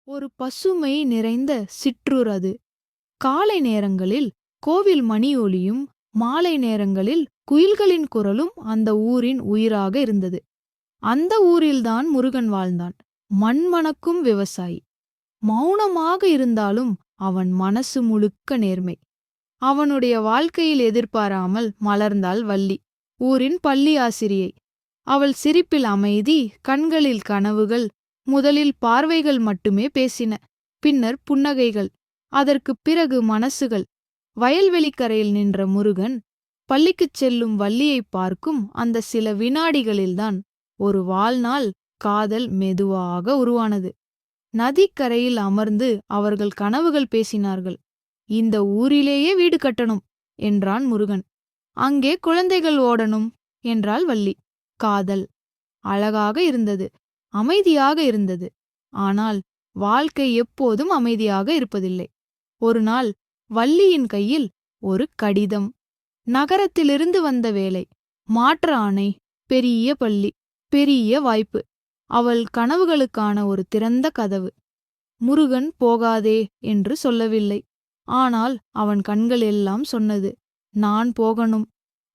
ஒரு பசுமை நிறைந்த சிற்றூர் அது. காலை நேரங்களில் கோவில் மணியொலியும் மாலை நேரங்களில் குயில்களின் குரலும் அந்த ஊரின் உயிராக இருந்தது. அந்த ஊரில்தான் முருகன் வாழ்ந்தான். மண்மணக்கும் விவசாயி. மௌனமாக இருந்தாலும் அவன் மனசு முழுக்க நேர்மை. அவனுடைய வாழ்க்கையில் எதிர்பாராமல் மலர்ந்தாள் வள்ளி, ஊரின் பள்ளி ஆசிரியை. அவள் சிரிப்பில் அமைதி, கண்களில் கனவுகள். முதலில் பார்வைகள் மட்டுமே பேசின, பின்னர் புன்னகைகள், அதற்குப் பிறகு மனசுகள். வயல்வெளிக்கரையில் நின்ற முருகன் பள்ளிக்குச் செல்லும் வள்ளியைப் பார்க்கும் அந்த சில வினாடிகளில்தான் ஒரு வாழ்நாள் காதல் மெதுவாக உருவானது. நதிக்கரையில் அமர்ந்து அவர்கள் கனவுகள் பேசினார்கள். இந்த ஊரிலேயே வீடு கட்டணும் என்றான் முருகன். அங்கே குழந்தைகள் ஓடணும் என்றாள் வள்ளி. காதல் அழகாக இருந்தது, அமைதியாக இருந்தது. ஆனால் வாழ்க்கை எப்போதும் அமைதியாக இருப்பதில்லை. ஒரு நாள் வள்ளியின் கையில் ஒரு கடிதம். நகரத்திலிருந்து வந்த வேலை, மாற்ற ஆணை, பெரிய பள்ளி, பெரிய வாய்ப்பு. அவள் கனவுகளுக்கான ஒரு திறந்த கதவு. முருகன் போகாதே என்று சொல்லவில்லை. ஆனால் அவன் கண்கள் எல்லாம் சொன்னது, நான் போகணும்,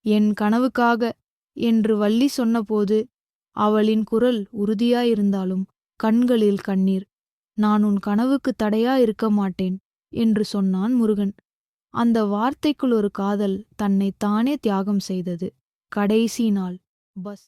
என் கனவுக்காக என்று வள்ளி சொன்னபோது அவளின் குரல் உறுதியாயிருந்தாலும் கண்களில் கண்ணீர். நான் உன் கனவுக்கு தடையா இருக்க மாட்டேன் என்று சொன்னான் முருகன். அந்த வார்த்தைக்குள் ஒரு காதல் தன்னை தானே தியாகம் செய்தது. கடைசி நாள் பஸ்.